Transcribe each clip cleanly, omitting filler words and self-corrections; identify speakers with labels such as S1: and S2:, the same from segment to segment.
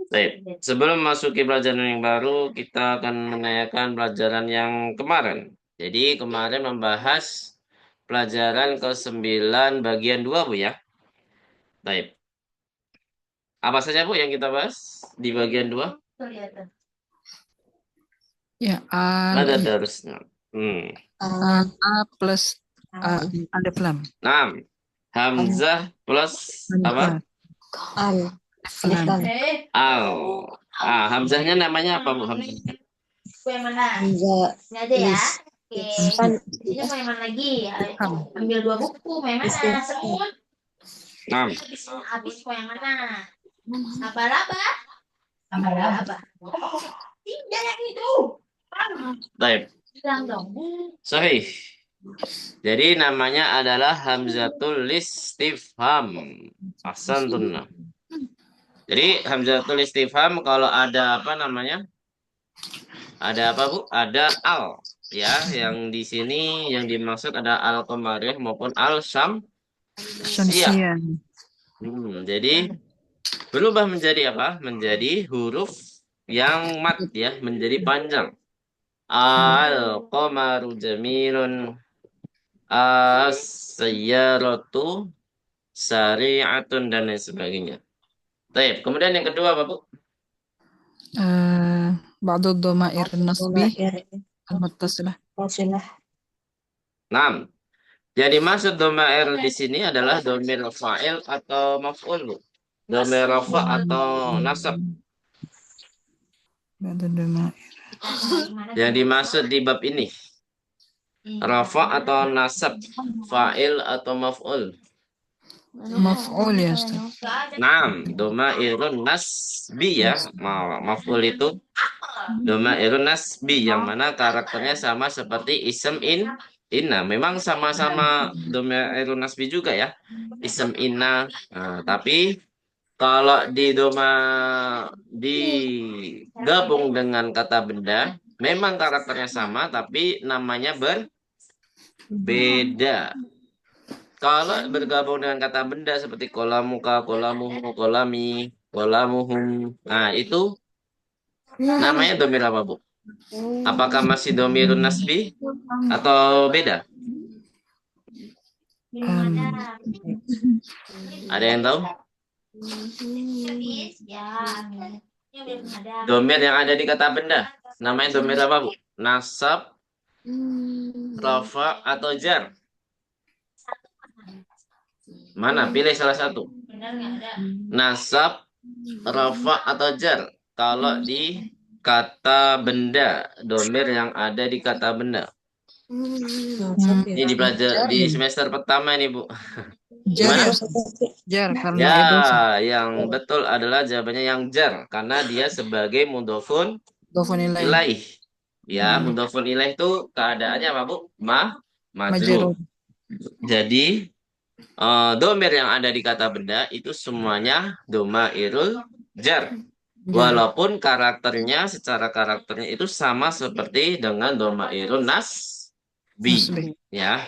S1: Baik, sebelum masuki pelajaran yang baru, kita akan menanyakan pelajaran yang kemarin. Jadi kemarin membahas pelajaran ke-9 bagian 2, Bu ya. Baik, apa saja Bu yang kita bahas di bagian 2?
S2: Ya,
S1: Ada terusnya.
S2: A plus alif lam.
S1: 6. Hamzah plus apa?
S3: Al.
S2: Alif lam.
S1: Al. Hamzahnya namanya apa Bu? Hamzahnya?
S4: Yang mana?
S3: Hamzah.
S4: Ini aja ya. Oke.
S3: Kan
S4: Isinya mau yang mana lagi?
S2: Ham.
S4: Ambil 2 buku. Mau yang mana? Sebut.
S1: 6.
S4: Habis mau yang mana? Laba-laba. Laba-laba. Tidak yang itu.
S1: Baik.
S4: Bilang dong.
S1: Sahih. Jadi namanya adalah Hamzatul Istifham. Ahsantun. Jadi Hamzatul Istifham kalau ada apa namanya? Ada apa Bu? Ada al. Ya, yang di sini yang dimaksud ada al qamariyah maupun al syamsiyah.
S2: Syamsiah.
S1: Jadi berubah menjadi apa? Menjadi huruf yang mat ya, menjadi panjang. Al qamaru jamilun. As-sayyaratu sari'atun dan lain sebagainya. Baik, kemudian yang kedua apa, Bu?
S2: Ba'du dhamair nasbi al-muttasilah.
S3: Wasilah.
S1: 6. Yang dimaksud domair di sini adalah domir fa'il atau maf'ul, Bu. Domir rafa atau nasab.
S2: Ba'du dhamair.
S1: Yang dimaksud di bab ini rafa atau nasab, fa'il atau maf'ul.
S2: Maf'ul ya, Ustaz.
S1: 6. Domairun nasbi ya. Maf'ul itu domairun nasbi yang mana karakternya sama seperti ism inna. Memang sama-sama domairun nasbi juga ya. Ism inna. Nah, tapi kalau digabung dengan kata benda, memang karakternya sama tapi namanya berbeda. Kalau bergabung dengan kata benda seperti kolamuka, kolamuhu, kolami, kolamuhum, nah itu namanya domir apa, Bu? Apakah masih domirun nasbi atau beda? Ada yang tahu? Domir yang ada di kata benda, namanya domir apa, Bu? Nasab, rafa, atau jar? Mana? Pilih salah satu. Nasab, rafa, atau jar. Kalau di kata benda, domir yang ada di kata benda. Ini di semester pertama ini, Bu.
S2: Jar
S1: Gimana?
S2: ya, Ustaz. Jar karena
S1: Ya,
S2: idofa.
S1: yang betul adalah jawabannya yang jar. Karena dia sebagai mudhofun
S2: Dhofun ilaih.
S1: ilaih. Ya, mudhofun ilaih itu keadaannya apa, Bu?
S2: Majrur.
S1: Majrur. Jadi, domir yang ada di kata benda itu semuanya domairul jar. Walaupun secara karakternya itu sama seperti dengan domairun nasbi. Ya,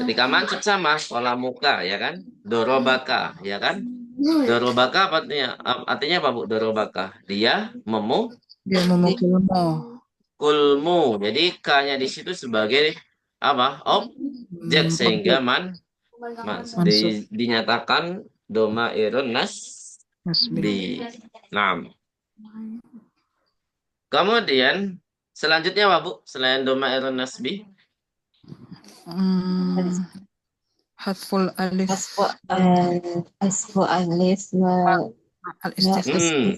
S1: ketika mansub sama kolamuka, ya kan? Dorobaka, ya kan? Dorobaka artinya apa, Bu? Dorobaka. Dia
S2: Dia memukulmu.
S1: kulmu. Jadi K-nya di situ sebagai apa? Objek sehingga dinyatakan domairun nasbi. Nah, kemudian selanjutnya apa, Bu? Selain domairun nasbi?
S2: Hadful alif.
S3: Asfu alif
S2: Al-istifham.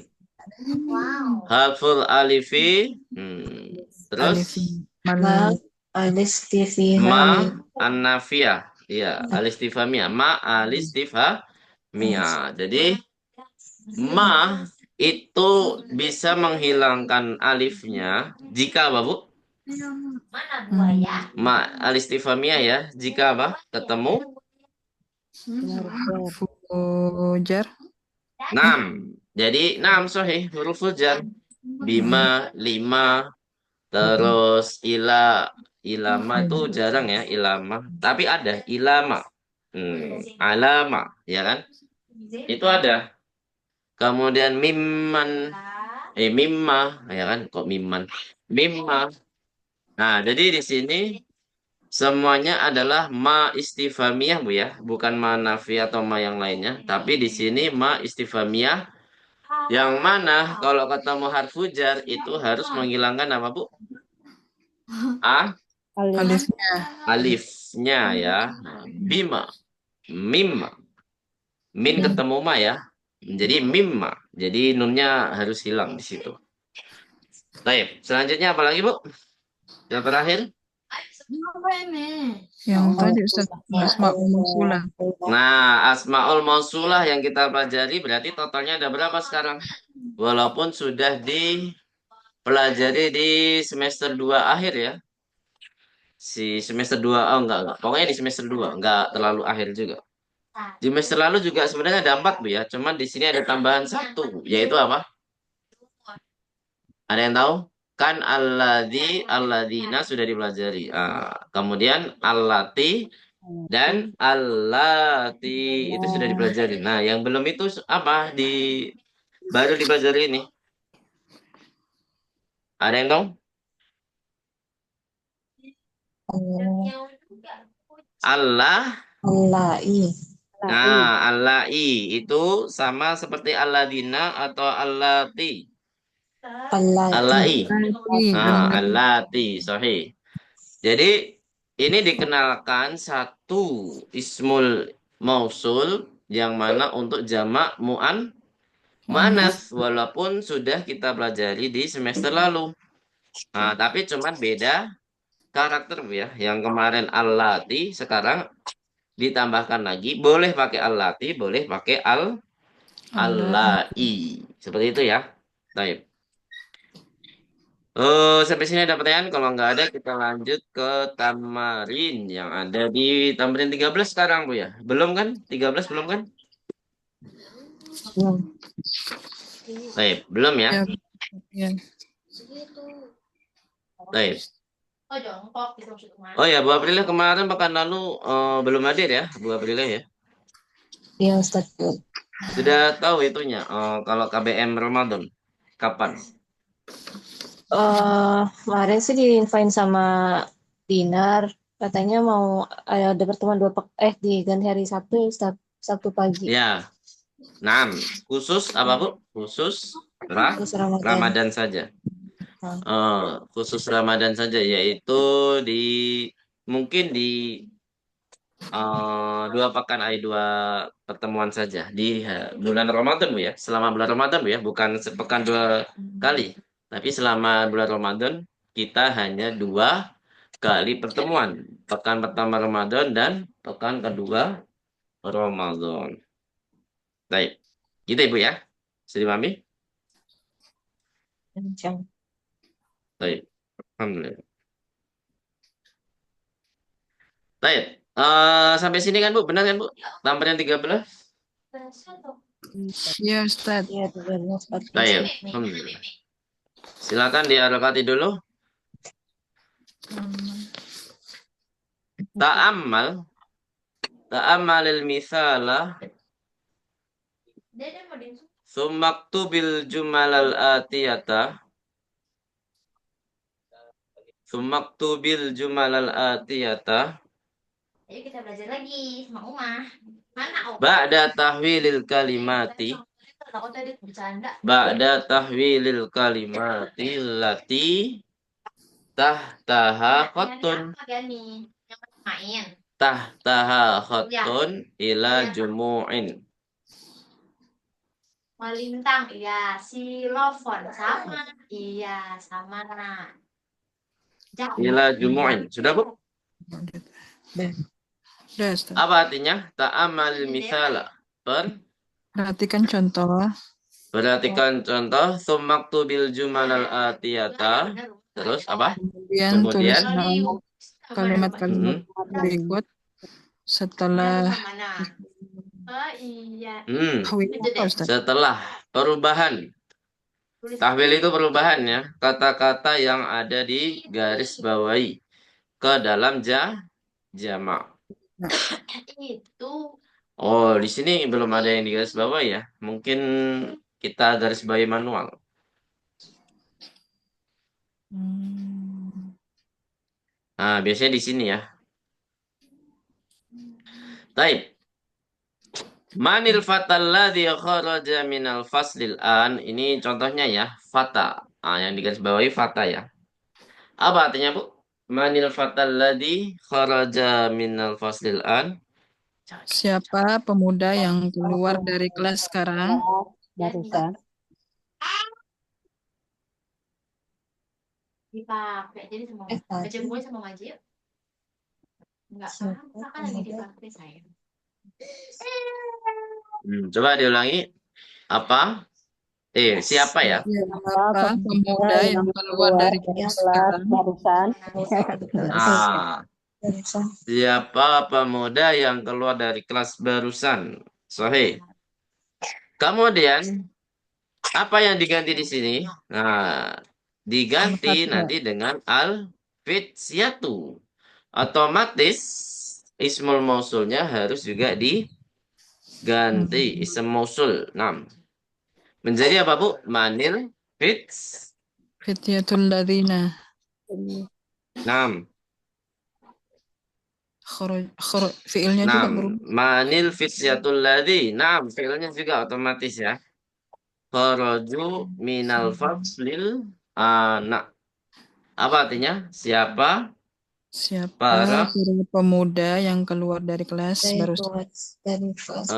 S1: Harful alifi. Terus ma an-nafiyah. Iya, alistifhamiyah. Ma alistifhamiyah. Jadi ma itu bisa menghilangkan alifnya jika apa, Bu? Ma alistifhamiyah ya. Jika apa? Ketemu
S2: Jar.
S1: 6. Jadi 6 sahih huruf jar. Bima, 5, terus ilama itu jarang ya, ilama. Tapi ada ilama. Alama, ya kan? Itu ada. kemudian mimman, mimma, ya kan? Kok mimman? Mimma. Nah, jadi di sini semuanya adalah ma istifhamiyah, Bu ya, bukan ma nafi atau ma yang lainnya, tapi di sini ma istifhamiyah yang mana kalau ketemu harfu jar itu harus menghilangkan apa, Bu?
S3: Alif.
S2: Alifnya.
S1: Alifnya ya. Bima, mimma. Min ketemu ma ya. Jadi mimma. Jadi nunnya harus hilang di situ. Baik, selanjutnya apa lagi, Bu? Yang terakhir.
S2: Yang tadi Ustaz Asmaul Mausulah.
S1: Nah, Asmaul Mausulah yang kita pelajari berarti totalnya ada berapa sekarang? Walaupun sudah dipelajari di semester 2 akhir ya. Si semester 2, oh enggak. Pokoknya di semester 2, enggak terlalu akhir juga. Di semester lalu juga sebenarnya ada 4, Bu ya. Cuman di sini ada tambahan 1, yaitu apa? Ada yang tahu? Kan alladzina sudah dipelajari. Kemudian allati dan allati itu sudah dipelajari. Nah, yang belum itu apa? Baru dipelajari ini. Ada yang tahu? Allah.
S3: Allai.
S1: Nah, allai itu sama seperti alladina atau allati.
S3: Allati.
S1: Allai.
S2: Alati.
S1: Allati, sahih. Jadi ini dikenalkan satu ismul mausul yang mana untuk jamak mu'annas walaupun sudah kita pelajari di semester lalu. Nah, tapi cuman beda karakter ya. Yang kemarin allati sekarang ditambahkan lagi boleh pakai allati, boleh pakai allai. Seperti itu ya. Baik. Sampai sini ada pertanyaan. Kalau nggak ada, kita lanjut ke tamarin yang ada di tamarin 13 sekarang, Bu ya. Belum kan? 13 belum kan? Baik, belum ya?
S2: Ya. Ya.
S1: Baik.
S4: Oh, jongkok gitu maksudnya.
S1: Oh ya, Bu Aprilia kemarin pekan lalu belum hadir ya, Bu Aprilia ya.
S3: Iya Ustaz.
S1: Sudah tahu itunya, kalau KBM Ramadan. Kapan?
S3: Kemarin sih diinfoin sama Dinar, katanya mau ada pertemuan diganti hari Sabtu, Sabtu pagi.
S1: Ya. 6. Khusus apa, Bu? Khusus
S3: Terus Ramadan.
S1: Ramadan saja. Khusus Ramadan saja, yaitu mungkin di 2 pertemuan saja di bulan Ramadan, Bu ya. Selama bulan Ramadan, Bu ya, bukan sepekan 2 kali, tapi selama bulan Ramadan kita hanya 2 kali pertemuan, pekan pertama Ramadan dan pekan kedua Ramadan. Baik, gitu Ibu ya. Sudah dipahami? Baik, alhamdulillah. Baik, sampai sini kan Bu, benar kan Bu? Tampilnya 13.
S2: Ya Ustaz.
S3: Iya, 13, 14.
S1: Baik, alhamdulillah. Silakan dialokasi dulu. Ta'ammalil misala summaktubil jumalal atiyata
S4: Ayo kita belajar lagi sama Umah. Mana Om?
S1: ba'da tahwilil kalimati
S4: Takut tadi bercanda.
S1: lati tahtaha khattun
S4: Yang main.
S1: tahtaha khattun ila jumu'in.
S4: Melintang, iya. Silofon sama, iya sama.
S1: Ila jumu'in. Sudah Bu?
S2: Sudah Ustaz.
S1: Apa artinya? Ta'amal misala.
S2: Perhatikan contoh.
S1: Perhatikan contoh. Summaktubil jumalal atiyata. Terus apa?
S2: Kemudian
S1: Kemudian?
S2: tulis kalimat-kalimat berikut setelah
S4: Iya.
S2: tahwil apa Ustaz?
S1: Setelah perubahan. Tahwil itu perubahan ya. Kata-kata yang ada di garis bawahi ke dalam jamak.
S4: Itu.
S1: Oh, di sini belum ada yang di garis bawah ya. Mungkin kita garis bawahi manual. Nah, biasanya di sini ya. Taib. Manil fatal ladzi kharaja minal faslil an. Ini contohnya ya, fata. Ah, yang digaris bawahi fata ya. Apa artinya, Bu? Manil fatal ladzi kharaja minal faslil an.
S2: Siapa pemuda yang keluar dari kelas sekarang?
S5: Barusan.
S4: Dipakai jadi sama baca buku sama maju yuk. Enggak paham, kakak lagi dipakai saya.
S1: Coba diulangi. Apa? Siapa ya?
S2: Siapa pemuda yang keluar dari kelas sekarang?
S5: Barusan.
S1: Ah, siapa pemuda yang keluar dari kelas barusan? Sahih. Kemudian apa yang diganti di sini? Nah, diganti
S2: Al-Fatihah.
S1: nanti dengan al-fityatu. Otomatis ismul mausulnya harus juga diganti. Ism mausul. 6. Menjadi apa, Bu? Manil fits.
S2: Fityatul ladzina
S1: 6.
S2: fiilnya juga
S1: 6.
S2: berubah.
S1: Manil fityatul ladzi. 6. Fiilnya juga otomatis ya. Kharaju minal faslil anak. Apa artinya? Siapa
S2: Siapa
S1: para
S2: pemuda yang keluar dari kelas barusan?
S3: dari kelas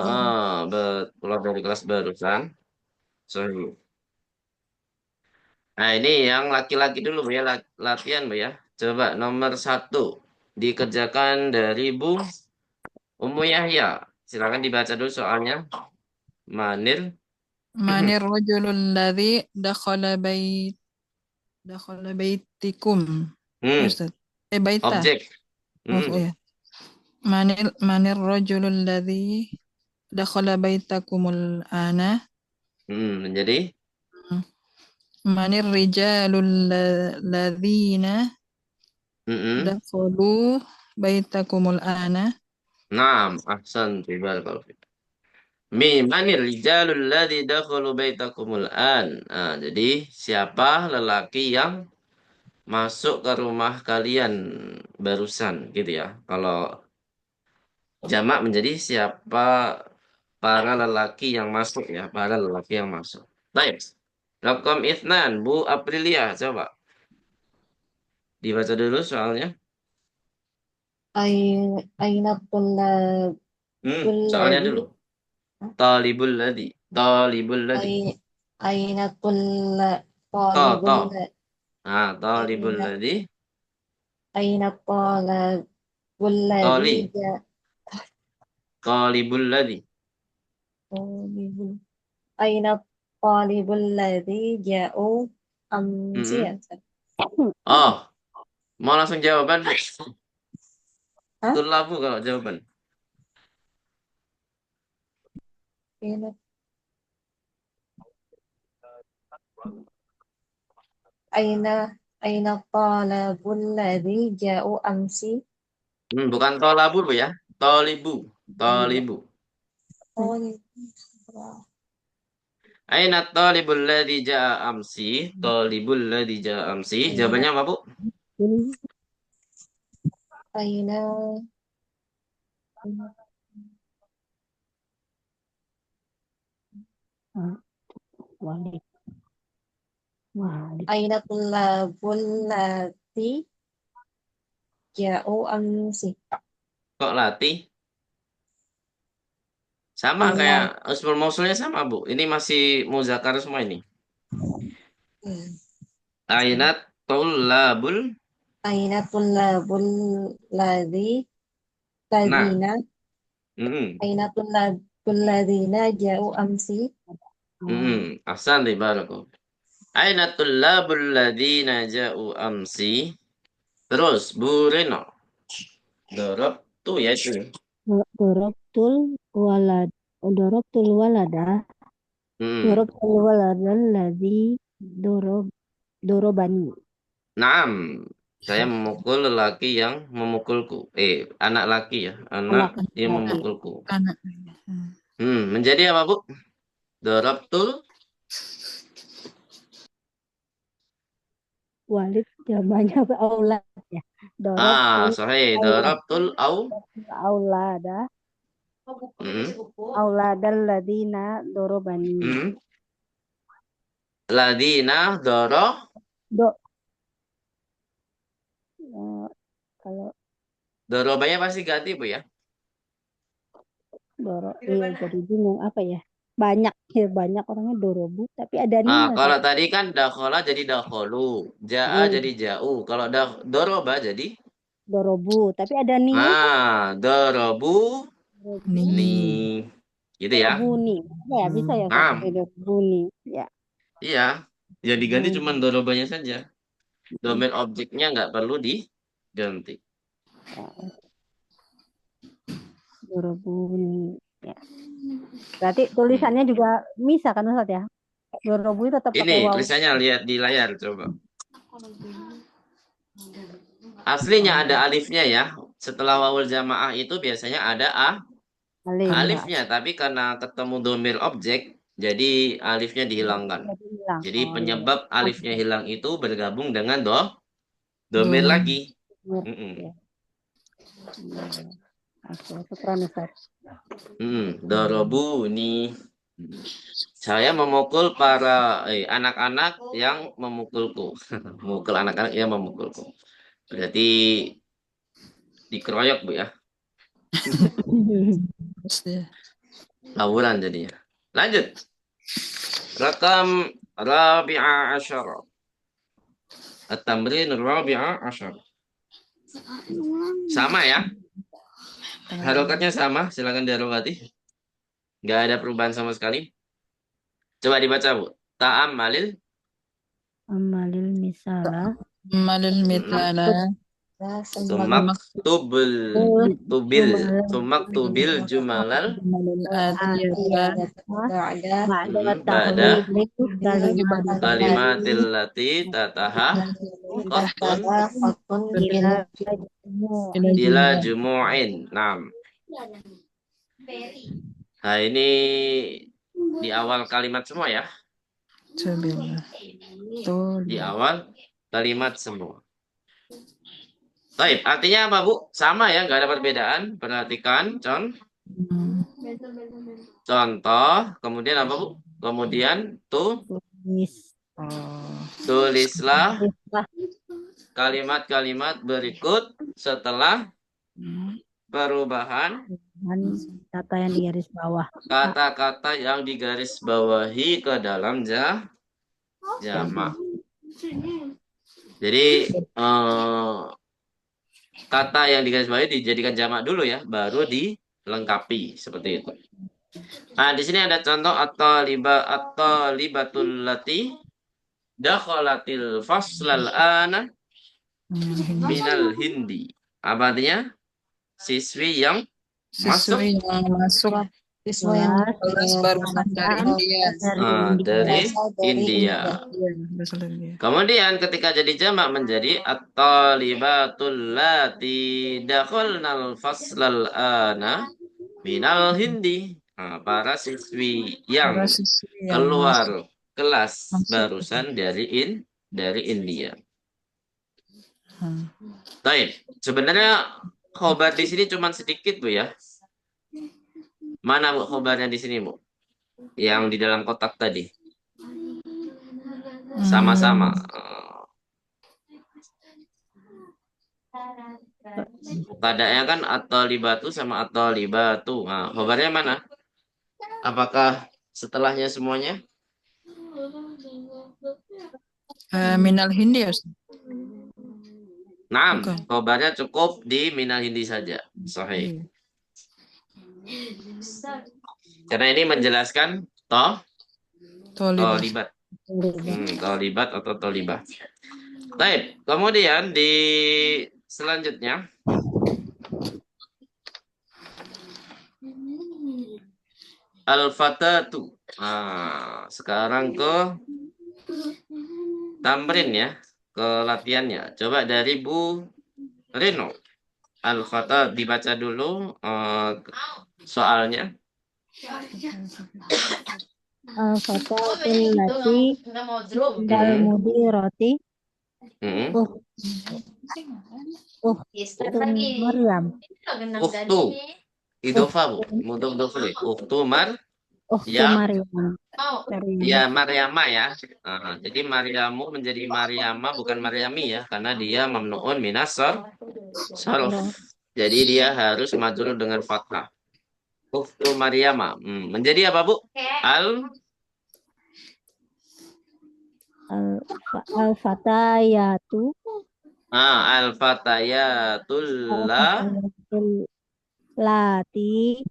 S1: keluar dari kelas barusan? Sorry. Nah, ini yang laki-laki dulu Bu ya, latihan Bu ya. Coba nomor 1 dikerjakan dari Bu Ummu Yahya. Silakan dibaca dulu soalnya. Manir.
S2: Manir rajulul ladzi dakhala baitikum. Ya, Ustaz. Baita.
S1: Objek.
S2: Oh, ya. Manir rajulul ladzi dakhala baitakumul ana.
S1: Menjadi
S2: Manir rijalul ladzina dakhalu baitakumul ana.
S1: Naam, ahsan barakallahu fiik. Manir rijalul ladzi dakhalu baitakumul an. Nah, jadi siapa lelaki yang masuk ke rumah kalian barusan gitu ya. Kalau jamak menjadi siapa para lelaki yang masuk ya, para lelaki yang masuk. Baik. Raqam Itsnan, Bu Aprilia, coba dibaca dulu soalnya.
S3: Aina tullab
S1: Soalnya dulu. Talibul ladzi. Talibul ladzi.
S3: Aina tullab
S1: To.
S3: talibul
S1: Talibul ladzi.
S3: Aina talibul ladzi
S1: Talibul ladzi.
S3: Aina talibul ladzi ja'u amsi ya.
S1: Oh, mau langsung jawaban?
S3: Hah?
S1: Tulabu kalau jawaban.
S3: Aina talabul ladzi ja'u amsi.
S1: Bukan tolabu Bu ya. Tolibu. Tolibu. Aina talibul ladzi ja'a amsi? Talibul ladzi ja'a amsi. Jawabannya apa, Bu?
S3: Aina Aina tulabul ladzi ja'u amsi.
S1: Kok latih? Sama kayak usmul mausulnya sama, Bu. Ini masih muzakkar semua ini. Aina tulabul.
S3: Aina tulabul ladzina Aina tulabul ladzina ja'u amsi.
S1: Ahsan barakallahu. Aina tulabul ladzina ja'u amsi. Terus Bu Reno. Dorabtu ya itu.
S5: Dorobtul walada. Dorobtul waladan ladzi dorobani.
S1: Naam. Saya memukul lelaki yang memukulku. Anak laki ya. Anak yang memukulku.
S2: Anak.
S1: Menjadi apa, Bu? Dorabtul
S5: walid jamannya aulad ya. Dorobtul
S1: Sahih.
S5: aulad
S1: Darabtul au.
S5: aulada
S4: Oh, buku
S1: Hmm.
S4: itu buku.
S5: auladal ladina dorobani.
S1: Hmm. Ladina doro.
S5: Do kalau
S1: Dorobanya pasti ganti Bu ya.
S5: iya jadi bingung apa ya? Banyak ya banyak orangnya dorobu tapi ada nina
S1: Kalau
S5: Ustaz.
S1: tadi kan dakhola jadi dakholu. Ja'a
S5: Hmm,
S1: jadi ja'u. Kalau doroba jadi.
S5: dorobu tapi ada ninya Ustaz.
S1: Dorobu
S2: Nih.
S1: ni. Gitu ya.
S5: Dorobuni. Ya bisa ya Ustaz pakai
S1: Nah,
S5: dorobuni. Ya.
S1: iya. Yang diganti cuma
S5: Hmm.
S1: dorobanya saja. Domain objeknya nggak perlu diganti.
S5: Dorobuni. Ya. Berarti tulisannya juga bisa kan Ustaz ya? Dorobu itu tetap pakai
S1: Ini
S5: waw.
S1: tulisannya lihat di layar coba. Aslinya ada alifnya ya. Setelah wawul jamaah itu biasanya ada
S5: Alif.
S1: alifnya, tapi karena ketemu domir objek, jadi alifnya dihilangkan.
S5: Jadi hilang.
S1: Jadi
S5: Oh iya.
S1: penyebab alifnya hilang itu bergabung dengan domir
S2: Dom.
S1: lagi.
S5: Benar.
S1: Mm-mm.
S5: Ya. Oke, syukran Ustaz.
S1: Dorobu ini. Saya memukul para anak-anak yang memukulku. Memukul anak-anak yang memukulku. Berarti dikeroyok Bu ya.
S2: Pasti.
S1: Tawuran jadinya. Lanjut. Rakam rabi'a asyara. At-tamrin rabi'a asyara. Sama ya. Harokatnya sama. Silakan diharokati. Nggak ada perubahan sama sekali. Coba dibaca Bu. Ta'ammalil.
S5: Amalil misalah.
S2: Malil mitala.
S1: Sumak tubil. Sumak tubil jumalal.
S2: Malil atiyata.
S1: Ba'da kalimatil lati tataha qattun ila jumu'in. Nah, ini di awal kalimat semua ya.
S2: Coba. Tuh.
S1: Di awal kalimat semua. Baik, artinya apa Bu? Sama ya, nggak ada perbedaan. Perhatikan, contoh, kemudian apa Bu? Kemudian tulislah kalimat-kalimat berikut setelah perubahan
S5: kata yang di garis bawah.
S1: kata-kata yang digaris bawahi ke dalam jamak. Jadi kata yang digaris bawahi dijadikan jamak dulu ya, baru dilengkapi seperti itu. Nah, di sini ada contoh at-talibatul lati dakhalatil faslal ana minal hindi. Apa artinya? Siswi yang
S2: Siswi yang masuk
S3: Siswa yang
S2: kelas barusan dari India.
S1: dari India.
S2: Iya, berasal dari India.
S1: Kemudian ketika jadi jamak menjadi at-talibatul lati dakhalnal faslal ana minal hindi. Nah, para siswi yang
S2: Para siswi yang
S1: keluar kelas
S2: masuk.
S1: barusan dari India.
S2: Hmm.
S1: Baik, sebenarnya khobar di sini cuma sedikit Bu ya. Mana Bu khobarnya di sini Bu? Yang di dalam kotak tadi. Sama-sama. Kadanya kan at-talibatu sama at-talibatu. Nah, khobarnya mana? Apakah setelahnya semuanya?
S2: Minal Hindi ya Ustaz?
S1: Nah,
S2: Bukan.
S1: khobarnya cukup di minal hindi saja. Sahih. Karena ini menjelaskan tolibat. Tolibat atau tolibah. Baik, kemudian di selanjutnya al-fatatu. Nah, sekarang ke tamrin ya, ke latihannya. Coba dari Bu Reno. Al-fata dibaca dulu soalnya.
S5: Al-fatatul lati dal mudirati
S1: Mm-mm.
S4: Istirahat
S5: Uhtun
S4: lagi.
S5: Maryam.
S4: Ini loh gendang
S1: Ukhtu.
S4: dadi.
S1: Idofa, Bu. Mudah dulu. Ukhtu
S5: Uhtun
S1: ya,
S5: Maryam.
S4: Mau.
S5: Maryam.
S1: ya Maryama ya. Jadi Maryamu menjadi Maryama bukan Maryami ya, karena dia mamnuun minas sorof. Jadi dia harus majrur dengan fathah. Ukhtu Maryama. Menjadi apa, Bu?
S4: Oke.
S5: Al-fatayatu.
S1: Al-fatayatul
S5: Al-fatayatul lati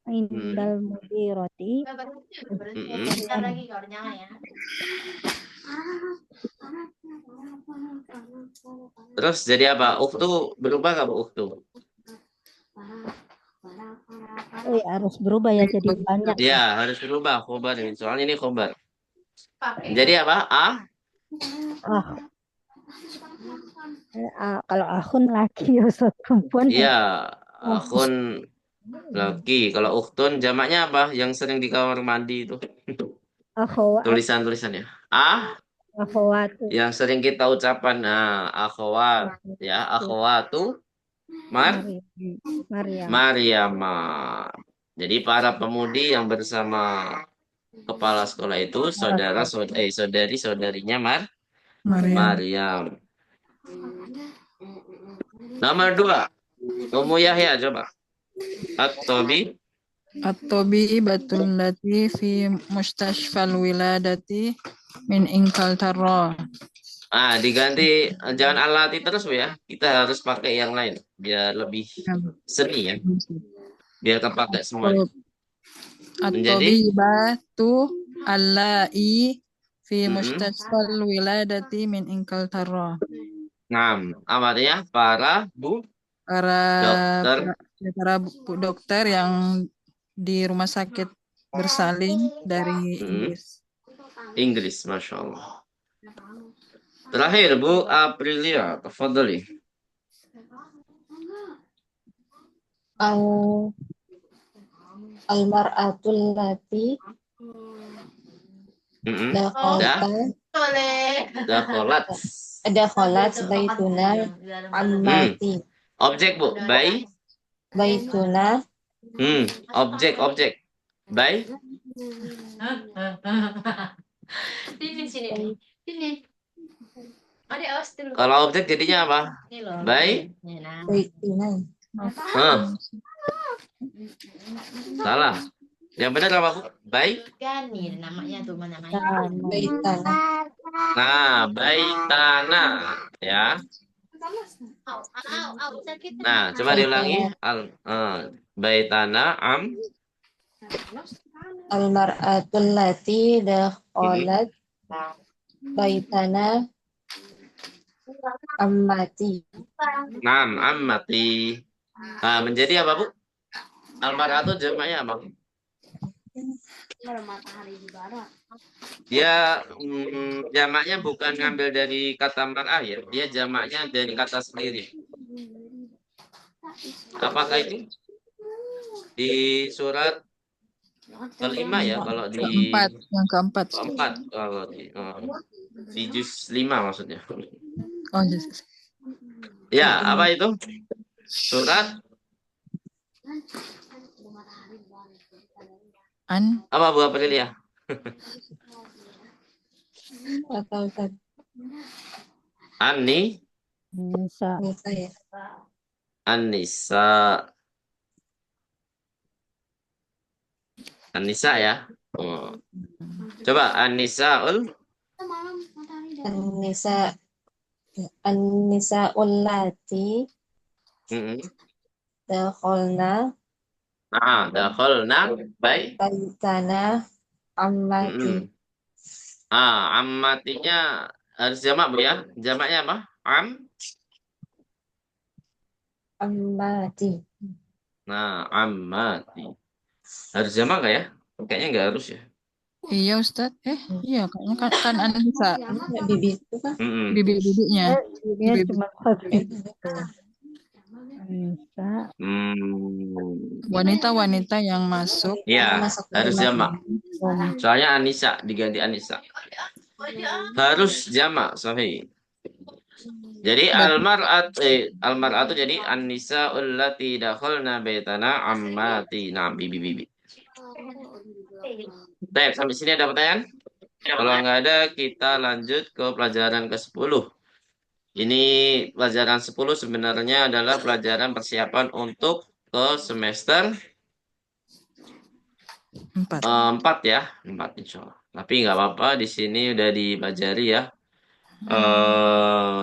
S5: indal mudiroti.
S4: Bentar lagi kalau nyala ya.
S1: Terus jadi apa? Ukhtu berubah nggak, Bu? Ukhtu?
S5: Harus berubah ya jadi banyak.
S1: Ya, harus berubah khobar ini. Soalnya ini khobar.
S4: Pakai.
S1: Jadi apa?
S5: Kalau akun laki Ustaz perempuan.
S1: Iya, akhun laki. Kalau ukhtun jamaknya apa? Yang sering di kamar mandi itu.
S5: Akhwat.
S1: Tulisan-tulisannya.
S5: Akhwat.
S1: Yang sering kita ucapan. Akhwat. Ya, akhwatu.
S5: Maryam.
S1: Maryama. Jadi para pemudi yang bersama kepala sekolah itu saudari-saudarinya Maryam. Nomor 2. Ummu Yahya coba. At-Tabi.
S2: At-tabibatul lati fi mustashfal wiladati min Inglaterra.
S1: Diganti jangan alati terus Bu ya. Kita harus pakai yang lain biar lebih seni ya. Biar kepakai semua. Menjadi
S2: At-tabibatu allai fi mustashfal wiladati min Inglaterra.
S1: Artinya para
S2: dokter yang di rumah sakit bersalin dari
S1: Inggris, Masya Allah. Terakhir Bu Aprilia, tafadhali.
S3: Al-mar'atul lati dakhalat baituna ammati.
S1: Objek Bu,
S3: Baituna.
S1: Objek. Baik.
S4: Sini. Ada awas dulu.
S1: Kalau objek jadinya apa? Baik.
S3: Baituna.
S1: Salah. Yang benar apa Bu? Baik.
S4: Gani namanya tuh namanya.
S3: Baitana.
S1: Baitana ya.
S4: Sakit.
S1: Nah, coba diulangi. Baitana
S3: Al-mar'atul lati dakhalat baitana ammati.
S1: Ammati. Menjadi apa Bu? Al-mar'atu jamaknya apa? Dia jamaknya bukan ngambil dari kata mar'ah ya. Dia jamaknya dari kata sendiri. Apakah itu? Di surat kelima ya, kalau di
S2: yang keempat.
S1: Kalau di juz 5 maksudnya.
S2: Oh, yes.
S1: Ya, apa itu? Surat apa Bu Aprilia? An-Nisa ya. Coba An-Nisaul.
S3: An-nisa'ul lati dakhalna baitana ammati.
S1: Ammatinya harus jamak Bu ya. Jamaknya apa?
S3: Ammati.
S1: Ammati. Harus jamak nggak ya? Kayaknya nggak harus ya.
S2: Iya Ustaz. Iya kayaknya kan An-Nisa.
S3: Bibi itu kan?
S2: Bibi-bibinya.
S5: Bibinya cuma
S2: Wanita-wanita yang masuk.
S1: Iya, harus jamak. Soalnya Anissa diganti Anissa. Harus jamak, sahih. Jadi
S2: Berarti
S1: almar'atu jadi an-nisa'ul lati dakhalna baitana ammatina bibi bibi. Baik, sampai sini ada pertanyaan? Kalau nggak ada, kita lanjut ke pelajaran ke-10. Ini pelajaran 10 sebenarnya adalah pelajaran persiapan untuk ke semester
S2: 4.
S1: 4 ya, 4 insya Allah. Tapi nggak apa-apa, di sini udah dipelajari ya.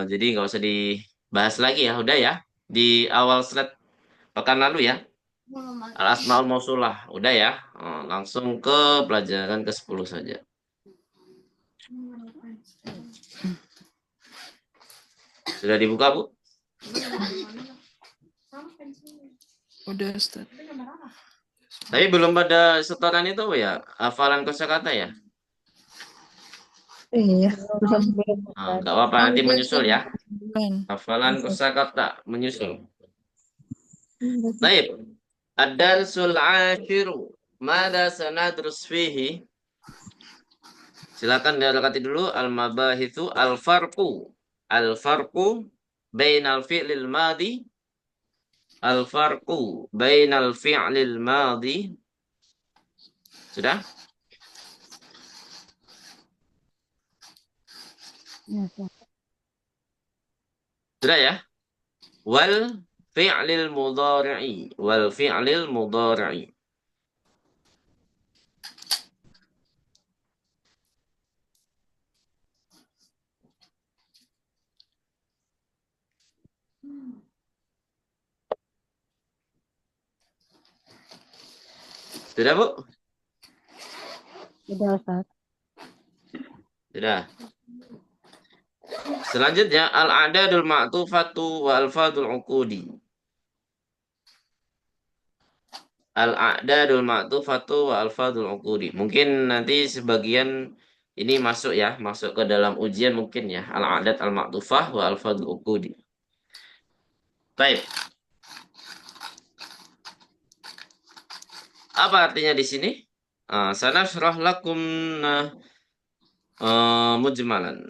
S1: Jadi nggak usah dibahas lagi ya, udah ya. Di awal slide pekan lalu ya, al-asmaul mausulah, udah ya. Langsung ke pelajaran ke-10 saja. Sudah dibuka, Bu?
S2: Udah, Ustaz.
S1: Tapi belum pada setoran itu Bu, ya, hafalan kosakata ya.
S3: Iya.
S5: Belum, Ustaz.
S1: Nggak apa-apa, nanti menyusul ya.
S2: Bukan.
S1: Hafalan kosakata menyusul. Baik. Ad-darsul ashiru. Mada sanadrus fihi. Silakan dilekati dulu al-mabahithu al-farqu. Al-farqu bainal fi'lil madi. Al-farqu bainal fi'lil madi. Sudah?
S5: Ya, Ustaz.
S1: Sudah ya? Wal fi'lil mudhari'i. Wal fi'lil mudhari'i. Sudah, Bu?
S5: Udah, Ustaz.
S1: Sudah. Selanjutnya al-adadul ma'tufatu wa alfadul uqudi. Al-a'dadul ma'tufatu wa alfadul uqudi. Mungkin nanti sebagian ini masuk ya, masuk ke dalam ujian mungkin ya. Al-a'dad al-ma'tufah wa alfadul uqudi. Baik. Apa artinya di sini? Sanashrah lakum mujmalan.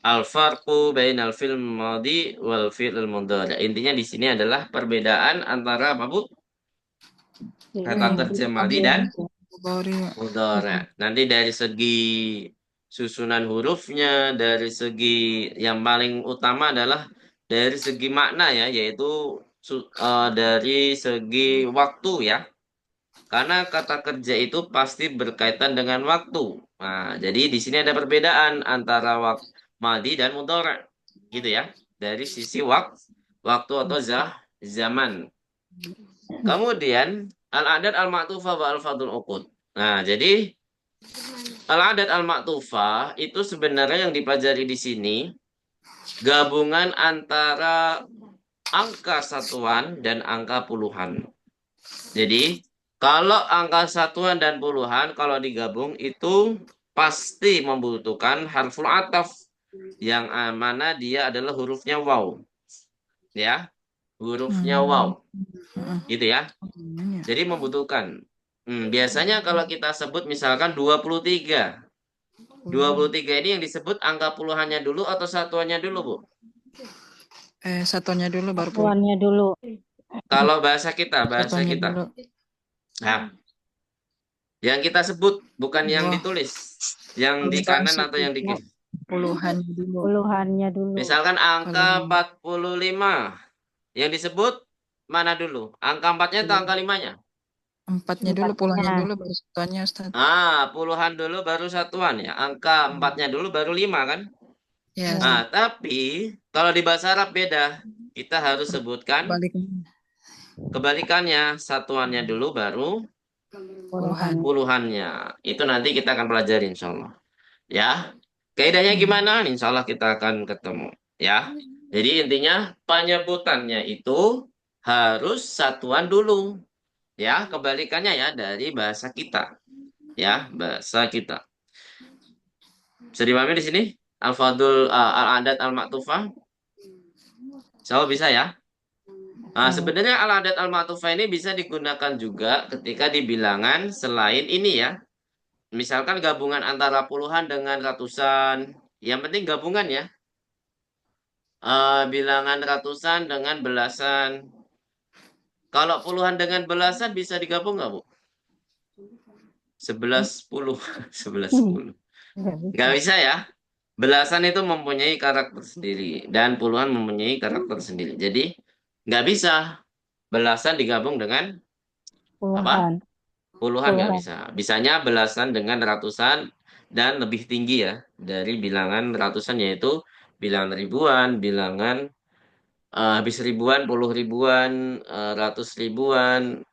S1: Al-farqu bainal fi'l madi wal fi'l mudhari. Intinya di sini adalah perbedaan antara apa, Bu? Kata kerja madi dan mudhari. Nanti dari segi susunan hurufnya, dari segi yang paling utama adalah dari segi makna ya, yaitu dari segi waktu ya. Karena kata kerja itu pasti berkaitan dengan waktu. Nah, jadi di sini ada perbedaan antara madi dan mudhari. Gitu ya. Dari sisi waktu atau zaman. Kemudian al-adad al-ma'tufah wa al-fadul uqud. Nah, jadi al-adad al-ma'tufah itu sebenarnya yang dipelajari di sini gabungan antara angka satuan dan angka puluhan. Jadi kalau angka satuan dan puluhan kalau digabung itu pasti membutuhkan harful ataf yang mana dia adalah hurufnya waw. Ya, hurufnya waw. Gitu ya. Jadi membutuhkan. Biasanya kalau kita sebut misalkan 23. 23 ini yang disebut angka puluhannya dulu atau satuannya dulu, Bu?
S2: Satuannya dulu baru
S5: Satuannya dulu.
S1: Kalau bahasa kita.
S2: Satuannya dulu.
S1: Nah, yang kita sebut bukan yang ditulis. Yang di kanan atau yang di kiri.
S2: Puluhan dulu.
S5: Puluhannya dulu.
S1: Misalkan angka 45. Yang disebut mana dulu? Angka 4-nya atau angka 5-nya?
S2: 4-nya dulu, puluhannya dulu baru satuannya, Ustaz.
S1: Puluhan dulu baru satuan ya. Angka 4-nya dulu baru 5 kan?
S2: Ya.
S1: Nah, tapi kalau di bahasa Arab beda. Kita harus sebutkan kebalikannya. Satuannya dulu baru puluhannya. Itu nanti kita akan pelajari insya Allah. Ya. Kaidahnya gimana? Insya Allah kita akan ketemu. Ya. Jadi intinya penyebutannya itu harus satuan dulu. Ya, kebalikannya ya dari bahasa kita. Ya, bahasa kita. Bisa dipahami di sini? Al-Fadul al-adat al-ma'tufah. So, bisa ya? Nah, sebenarnya al-adat al-ma'tufah ini bisa digunakan juga ketika di bilangan selain ini ya. Misalkan gabungan antara puluhan dengan ratusan. Yang penting gabungan ya. bilangan ratusan dengan belasan. Kalau puluhan dengan belasan bisa digabung nggak, Bu? 11, 10. 11, 10.
S5: Nggak bisa.
S1: Nggak bisa ya? Belasan itu mempunyai karakter sendiri. Dan puluhan mempunyai karakter sendiri. Jadi, nggak bisa belasan digabung dengan apa?
S5: Puluhan.
S1: Puluhan nggak
S5: Puluhan.
S1: bisa. Bisanya belasan dengan ratusan dan lebih tinggi ya. Dari bilangan ratusan yaitu bilangan ribuan, bilangan habis ribuan, puluh ribuan, ratus ribuan,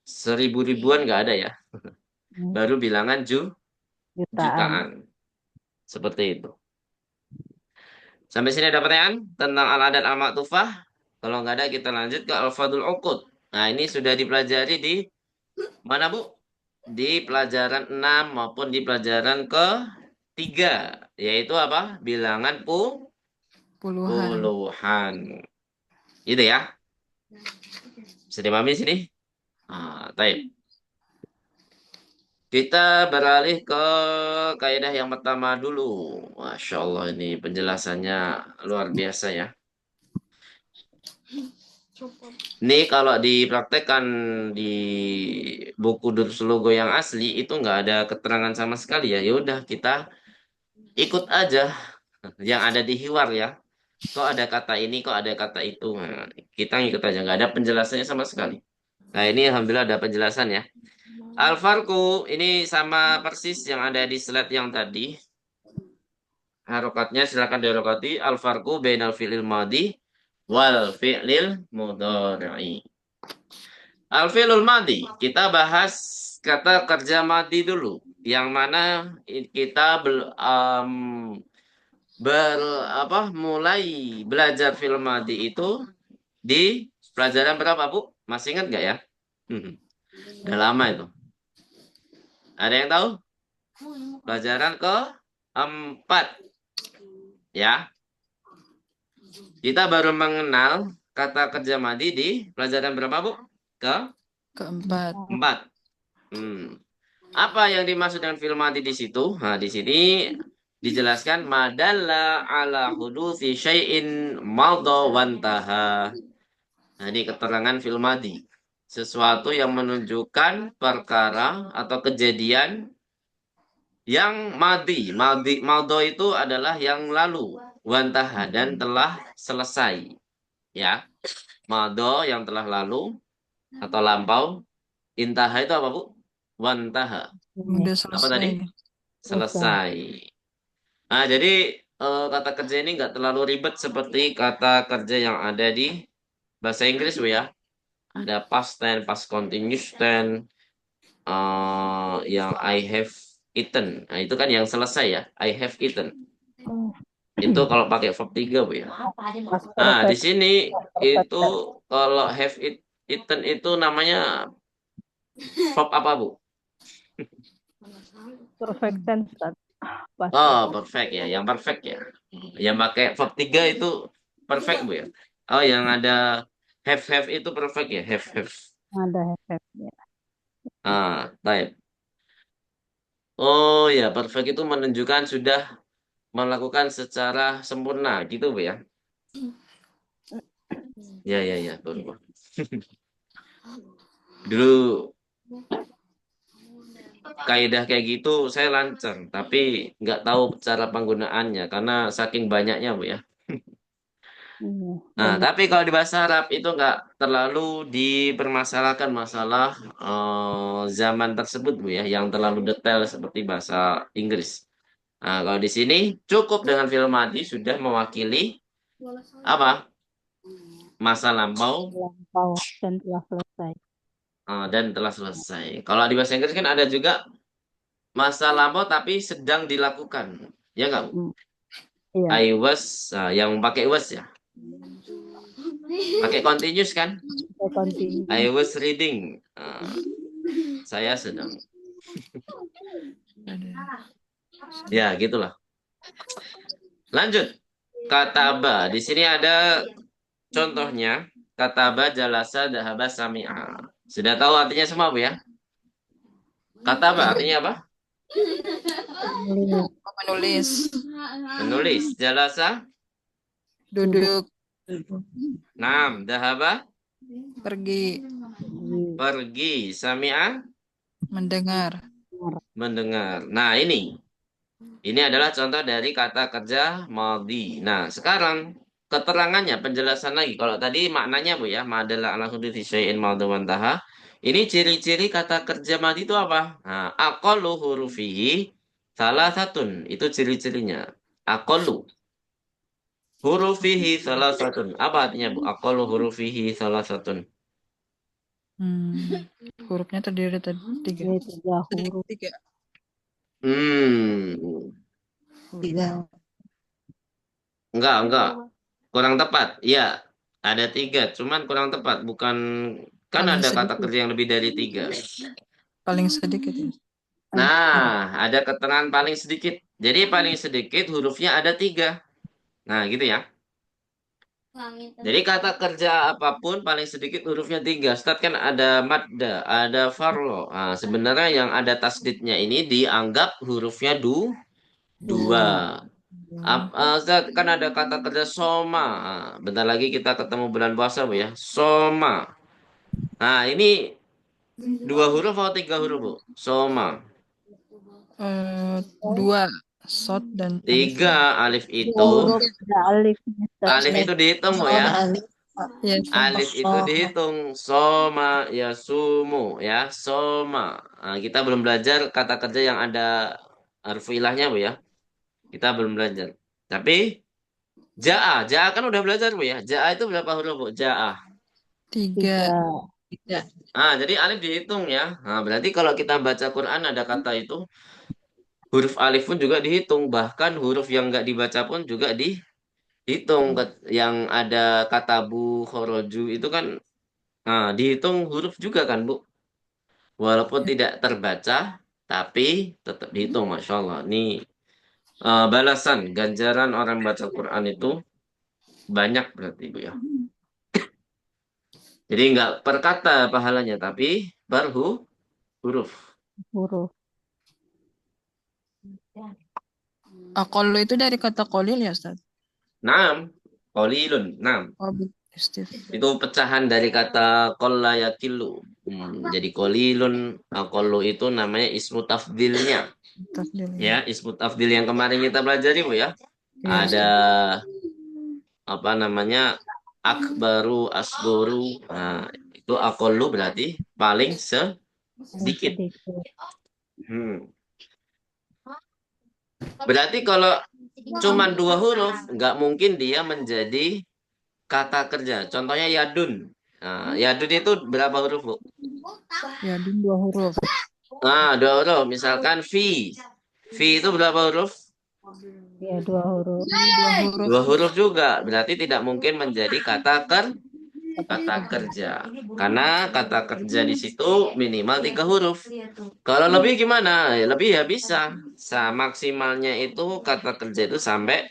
S1: seribu ribuan nggak ada ya. Baru bilangan
S5: Jutaan.
S1: jutaan. Seperti itu. Sampai sini ada pertanyaan tentang al-adad al-maktufah? Kalau nggak ada kita lanjut ke al-fadul uqud. Nah ini sudah dipelajari di mana Bu? Di pelajaran 6 maupun di pelajaran ke-3. Yaitu apa? Bilangan
S2: Puluhan.
S1: puluhan. Itu ya. Bisa dipahami sini? Baik. Kita beralih ke kaidah yang pertama dulu. Masya Allah ini penjelasannya luar biasa ya. Ini kalau dipraktekkan di buku Dursul Logo yang asli itu nggak ada keterangan sama sekali ya. Ya udah kita ikut aja yang ada di hiwar ya. Kok ada kata ini, kok ada kata itu. Nah, kita ngikut aja nggak ada penjelasannya sama sekali. Nah ini alhamdulillah ada penjelasan ya. Al-farqu ini sama persis yang ada di slide yang tadi. Harokatnya silakan diharokati. Al-farqu bainal fi'lil madi wal fi'lil mudhari'i. Al-fi'lul madi, kita bahas kata kerja madi dulu. Yang mana kita mulai belajar fi'il madi itu di pelajaran berapa, Bu? Masih ingat nggak ya? Udah lama itu. Ada yang tahu? Pelajaran ke-4. Ya. Kita baru mengenal kata kerja madi di pelajaran berapa, Bu?
S2: Keempat.
S1: 4. Apa yang dimaksud dengan fi'il madi di situ? Nah, di sini dijelaskan madalla ala hudusi syai'in madha wantaha. Nah, ini keterangan fi'il madi. Sesuatu yang menunjukkan perkara atau kejadian yang madho itu adalah yang lalu, wantaha dan telah selesai. Ya, madho yang telah lalu atau lampau, intaha itu apa, Bu? Wantaha.
S2: Udah
S1: Apa tadi?
S2: selesai.
S1: Selesai. Nah, jadi kata kerja ini nggak terlalu ribet seperti kata kerja yang ada di bahasa Inggris, Bu ya. Ada past tense, past continuous tense, yang I have eaten. Nah, itu kan yang selesai ya. I have eaten. Itu kalau pakai verb 3, Bu ya. Nah, di sini itu kalau have eaten itu namanya verb apa, Bu?
S5: Perfect tense.
S1: Oh, perfect ya. Yang perfect ya. Yang pakai verb 3 itu perfect, Bu ya. Oh, yang ada have itu perfect ya. Have.
S5: Ada have ya.
S1: Baik. Oh ya, perfect itu menunjukkan sudah melakukan secara sempurna gitu, Bu ya. Ya, baru. Dulu kaidah kayak gitu saya lancar, tapi nggak tahu cara penggunaannya karena saking banyaknya, Bu ya. Nah, tapi kalau di bahasa Arab itu nggak terlalu dipermasalahkan masalah zaman tersebut, Bu ya, yang terlalu detail seperti bahasa Inggris. Nah, kalau di sini cukup dengan fi'il madi sudah mewakili apa? Masa lampau
S5: Lampau dan telah selesai.
S1: dan telah selesai. Kalau di bahasa Inggris kan ada juga masa lampau tapi sedang dilakukan. Ya nggak, Bu?
S5: Iya.
S1: I was, yang pakai was ya. Pakai continuous kan? I was reading. Saya sedang. Ya, gitulah. Lanjut. Kataba. Di sini ada contohnya. Kataba, jalasa, dahaba, sami'a. Sudah tahu artinya semua, Bu ya? Kataba artinya apa?
S2: Menulis.
S1: Menulis. Jalasa?
S2: Duduk,
S1: Nam, dahaba,
S2: pergi,
S1: pergi. Sami'a,
S2: mendengar.
S1: mendengar. Nah, ini adalah contoh dari kata kerja madhi. Nah, sekarang keterangannya, penjelasan lagi. Kalau tadi maknanya Bu ya, madalla ala huduthi syai'in madhuwan taha. Ini ciri-ciri kata kerja madhi itu apa? Nah, aqallu hurufihi salah satun. Itu ciri-cirinya. Aqallu hurufihi salah satun. Apa artinya Bu? Aqallu hurufihi salah satun.
S2: Hurufnya terdiri dari tiga.
S5: Dari 3 huruf.
S2: Tiga
S1: Hmm,
S2: huruf.
S3: Tiga.
S1: enggak. Kurang tepat. Iya, ada 3. Cuman kurang tepat. Bukan, kan
S2: Paling
S1: ada kata
S2: sedikit.
S1: kerja yang lebih dari 3.
S2: Paling sedikit ya.
S1: Nah, ada keterangan paling sedikit. Jadi paling sedikit hurufnya ada 3. Nah, gitu ya. Jadi kata kerja apapun paling sedikit hurufnya 3. Start kan ada madda, ada farlo. Nah, sebenarnya yang ada tasdidnya ini dianggap hurufnya 2. Ustaz, kan ada kata kerja soma. Nah, bentar lagi kita ketemu bulan puasa Bu ya. Soma. Nah, ini 2 huruf atau 3 huruf Bu? Soma.
S2: Dua, sod dan alif.
S1: 3 alif
S3: Dua
S1: itu.
S3: huruf.
S5: Ada alifnya, Ustaz.
S1: Alif itu dihitung Bu
S3: Sama
S1: ya.
S3: alif.
S2: Ya,
S1: Alif itu dihitung. Soma ya sumu ya. Soma. Nah, kita belum belajar kata kerja yang ada harfu ilahnya Bu ya. Kita belum belajar. Tapi ja'a. Ja'a kan udah belajar Bu ya. Ja'a itu berapa huruf Bu? Ja'a.
S2: tiga.
S5: 3.
S1: Jadi alif dihitung ya. Nah, berarti kalau kita baca Quran ada kata itu, huruf alif pun juga dihitung. Bahkan huruf yang nggak dibaca pun juga dihitung. Yang ada kata bu, khoroju itu kan dihitung huruf juga kan Bu. Walaupun tidak terbaca, tapi tetap dihitung. Masya Allah. Ini balasan, ganjaran orang baca Quran itu banyak berarti Bu ya. Jadi nggak per kata pahalanya, tapi per huruf.
S5: Huruf.
S2: Aqallu itu dari kata qalil ya, Ustaz?
S1: Naam, qalilun. Naam.
S2: Oh, Istif.
S1: Itu pecahan dari kata qalla yakilu. Jadi qalilun, qallu itu namanya ismu tafdilnya.
S2: Tafdil.
S1: Ya, ismu tafdil yang kemarin kita pelajari Bu ya.
S2: Ya,
S1: Ada apa namanya? Akbaru, asgoru. Nah, itu aqallu berarti paling sedikit. Hmm. Berarti kalau cuman 2 huruf, nggak mungkin dia menjadi kata kerja. Contohnya yadun. Nah, yadun itu berapa huruf, Bu?
S2: ya, din 2 huruf.
S1: 2 huruf. Misalkan fi. Fi itu berapa huruf?
S5: Ya, 2 huruf.
S2: 2 huruf.
S1: 2 huruf juga. Berarti tidak mungkin menjadi kata kerja. Karena kata kerja di situ minimal 3 huruf. Kalau lebih gimana? Ya, lebih ya bisa. Maksimalnya itu kata kerja itu sampai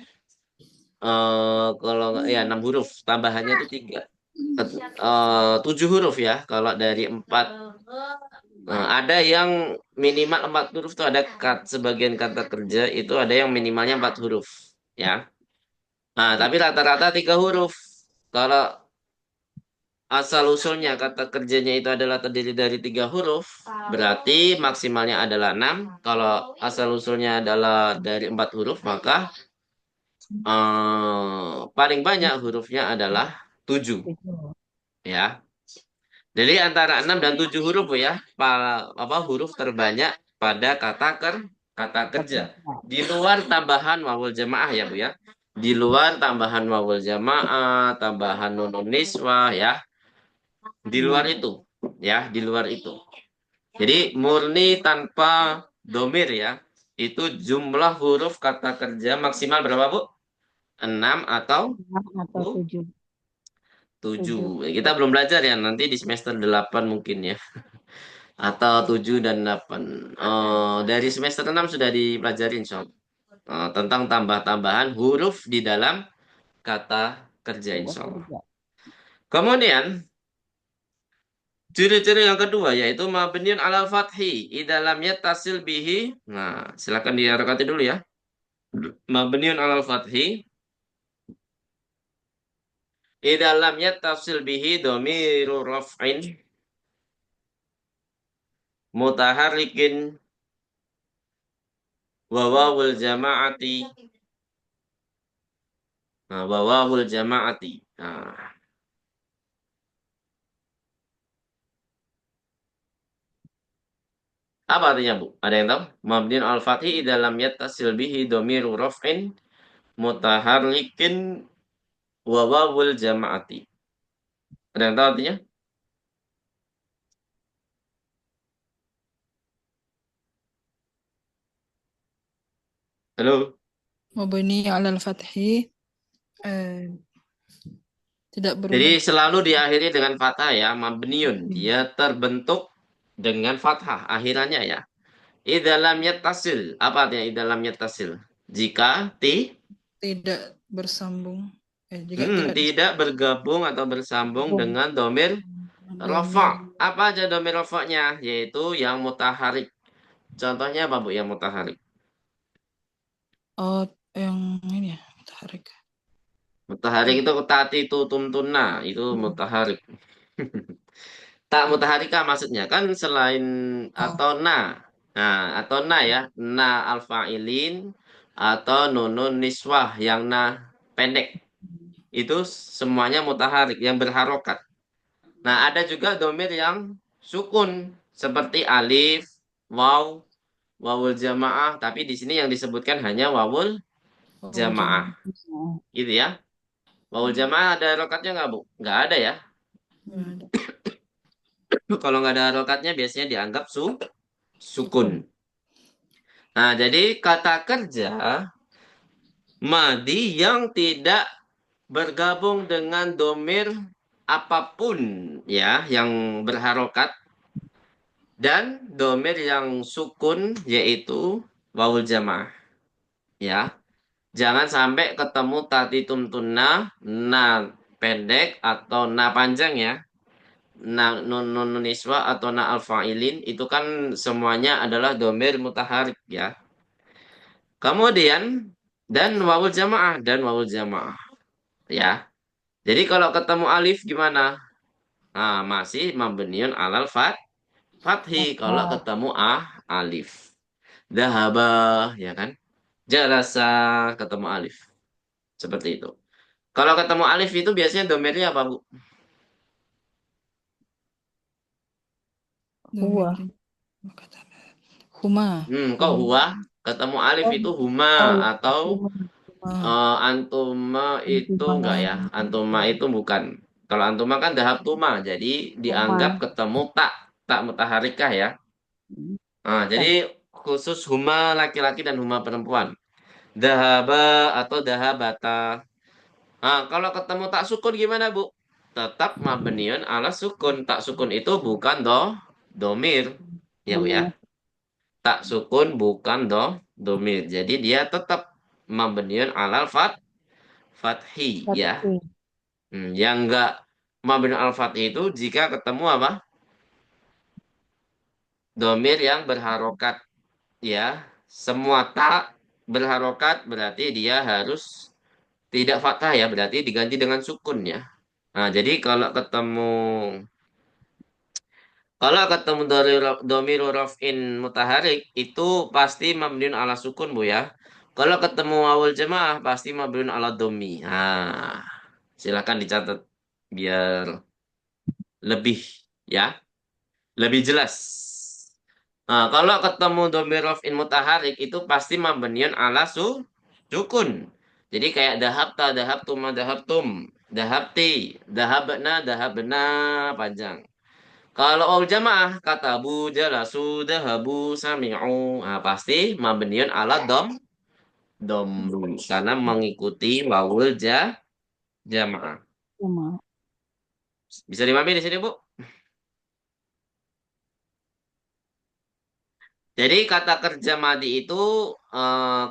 S1: kalau ya 6 huruf. Tambahannya itu 3. 7 huruf ya. Kalau dari 4. Ada yang minimal 4 huruf tuh ada sebagian kata kerja itu ada yang minimalnya 4 huruf ya. Nah, tapi rata-rata 3 huruf. Kalau asal usulnya kata kerjanya itu adalah terdiri dari 3 huruf, berarti maksimalnya adalah 6. Kalau asal usulnya adalah dari 4 huruf, maka paling banyak hurufnya adalah 7 ya. Jadi antara 6 dan 7 huruf Bu ya, huruf terbanyak pada kata kerja. Di luar tambahan wawul jamaah ya Bu ya. Di luar tambahan wawul jamaah, tambahan nunun niswah ya. Di luar itu ya, di luar itu. Jadi murni tanpa domir ya. Itu jumlah huruf kata kerja maksimal berapa Bu? 6 atau
S5: 7.
S1: 7. Kita belum belajar ya, nanti di semester 8 mungkin ya. Atau 7 dan 8. Dari semester 6 sudah dipelajari insya Allah. Tentang tambah-tambahan huruf di dalam kata kerja insya Allah. Kemudian ciri-ciri yang kedua yaitu mabniun alal fathi idalamnya tasil bihi. Nah, silakan diharakati dulu ya. Mabniun alal fathi Idza lam yattasil bihi dhamiru raf'in mutaharrikin wa wawul jama'ati. Nah, wa wawul jama'ati. Nah, apa artinya, Bu? Ada yang tahu? Mabniun al-fathi idza lam yattasil bihi dhamiru raf'in mutaharrikin wa wawul jama'ati. Ada yang tahu artinya? Halo?
S2: Mabni alal fathi eh, tidak
S1: Jadi
S2: berubah.
S1: selalu diakhiri dengan fathah ya, mabniun. Dia terbentuk dengan fathah akhirannya ya. Idza lam yattasil. Apa artinya idza lam yattasil? Jika
S2: Tidak bersambung. Jika tidak
S1: tidak bergabung atau bersambung
S5: Betul.
S1: dengan domir
S2: domir.
S1: rafa. Apa aja domir rafa'nya? Yaitu yang mutaharik. Contohnya apa, Bu, yang mutaharik?
S2: Oh, yang ini ya, tarik.
S1: Mutaharik itu tati tutum tuna, itu mutaharik. Tak mutaharika maksudnya kan selain
S2: Oh,
S1: atau na. Nah, atau na ya, na alfa'ilin atau nunun niswah yang na pendek. Itu semuanya mutaharik yang berharokat. Nah, ada juga domir yang sukun seperti alif, waw, wawul jamaah, tapi di sini yang disebutkan hanya wawul
S2: oh,
S1: jamaah.
S5: Oh,
S1: Gitu ya. Wawul jamaah ada harokatnya nggak, Bu? Nggak ada ya.
S2: nggak ada.
S1: Kalau nggak ada harokatnya biasanya dianggap sukun.
S2: Sukun.
S1: Nah, jadi kata kerja madi yang tidak bergabung dengan domir apapun ya yang berharokat dan domir yang sukun yaitu wawul jamaah ya. Jangan sampai ketemu tati tumtuna na pendek atau na panjang ya. Na nun niswa atau na alfa'ilin itu kan semuanya adalah domir mutaharik ya. Kemudian dan wawul jamaah ya. Jadi kalau ketemu alif gimana? Nah, masih mabniun alal fathi kalau
S5: oh,
S1: ketemu alif. Dahaba ya kan? Jalasa ketemu alif. Seperti itu. Kalau ketemu alif itu biasanya domirnya apa, Bu?
S5: Huwa.
S2: Domir. Kata huma.
S1: Kok
S2: Hum.
S1: huwa? Ketemu alif
S5: Oh,
S1: itu huma
S5: oh, iya.
S1: atau
S5: Huma.
S2: Huma.
S1: antuma itu enggak
S5: Huma.
S1: ya? Antuma itu bukan. Kalau antuma kan dahab tuma, jadi dianggap
S5: Huma.
S1: ketemu tak mutaharikah ya. Nah, jadi
S5: Kan.
S1: khusus huma laki-laki dan huma perempuan. Dahaba atau dahabata. Nah, kalau ketemu tak sukun gimana, Bu? Tetap mabniun ala sukun. Tak sukun itu bukan domir. Ya, Bu ya.
S5: Benar.
S1: Tak sukun bukan domir. Jadi dia tetap mabniun alal fathi ya.
S5: Berarti.
S1: Yang enggak mabniun al fathi itu jika ketemu apa? Domir yang berharokat ya. Semua tak berharokat berarti dia harus tidak fathah ya, berarti diganti dengan sukun ya. Nah, jadi kalau ketemu domiru raf'in mutaharik itu pasti mabniun ala sukun, Bu ya. Kalau ketemu wawul jamaah pasti mabniun ala domi. Nah, silakan dicatat biar lebih ya, lebih jelas. Nah, kalau ketemu domir raf'in mutaharik itu pasti mabniun ala sukun. Jadi kayak dahabtum, dahabtum, dahabti, dahabna, dahabna panjang. Kalau all jamaah kata bu jalasu dahabu sami'u. Nah, pasti mabniun ala dom karena mengikuti wawul jamaah.
S5: Huma.
S1: Bisa dimami di sini, Bu? Jadi kata kerja madi itu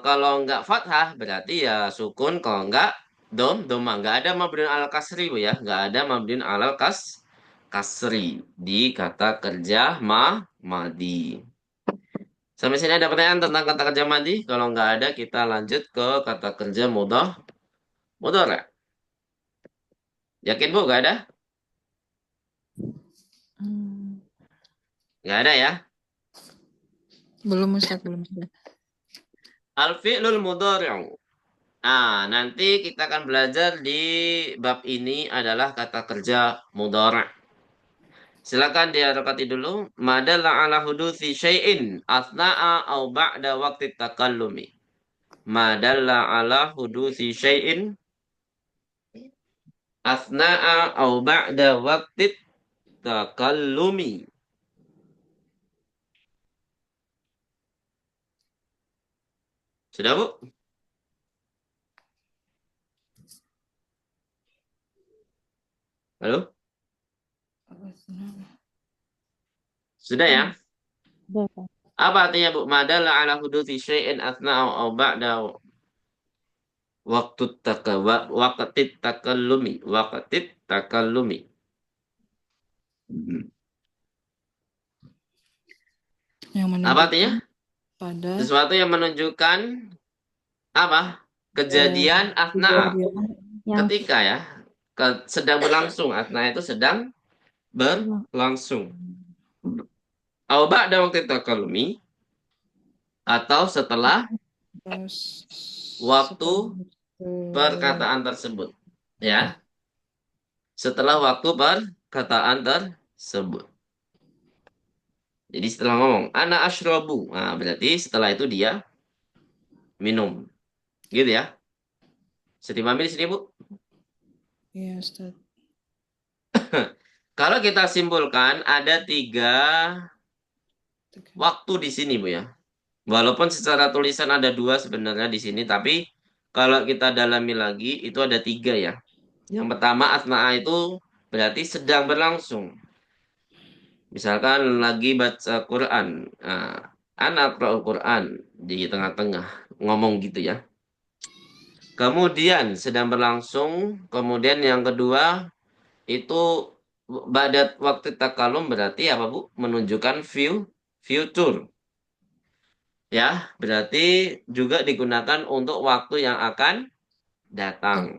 S1: kalau nggak fathah berarti ya sukun, kalau nggak doma. Nggak ada mabniun ala kasri, Bu ya. Nggak ada mabniun ala kasri di kata kerja madi. Sampai sini ada pertanyaan tentang kata kerja madi? Kalau nggak ada, kita lanjut ke kata kerja mudhari. Yakin Bu, nggak ada? Nggak ada ya?
S2: Belum Ustaz, belum ada.
S1: Al-fi'lul mudhari'u. Nanti kita akan belajar di bab ini adalah kata kerja mudhari'. Silakan diharokati dulu. Madalla ala huduthi syai'in asna'a au ba'da waqti takallumi. Madalla ala huduthi syai'in asna'a au ba'da waqti takallumi. Sudah, Bu? Halo? Sudah ya?
S5: Udah, Ustaz.
S1: Apa artinya, Bu? Madalla ala huduthi syai'in asna'a au ba'da waqtit takallumi. Waqtit takallumi.
S2: Yang
S1: Apa artinya?
S2: menunjukkan pada
S1: Sesuatu yang menunjukkan apa? Kejadian asna'a.
S5: Yang
S1: Ketika ya. Sedang berlangsung. Asna'a itu sedang berlangsung. Au ba'da waqtit takallumi. Atau setelah waktu perkataan tersebut. Ya. Setelah waktu perkataan tersebut. Jadi setelah ngomong, ana ashrabu. Berarti setelah itu dia minum. Gitu ya. Sedih mami di sini, Bu.
S2: Iya Ustaz.
S1: Kalau kita simpulkan, ada 3 waktu di sini, Bu ya. Walaupun secara tulisan ada 2 sebenarnya di sini, tapi kalau kita dalami lagi, itu ada 3 ya. Yang pertama, asna'a itu berarti sedang berlangsung. Misalkan lagi baca Quran. Anak Qura'ul Quran di tengah-tengah. Ngomong gitu ya. Kemudian sedang berlangsung. Kemudian yang kedua, itu badat waktu takalum berarti apa, Bu? Menunjukkan future. Ya, berarti juga digunakan untuk waktu yang akan datang.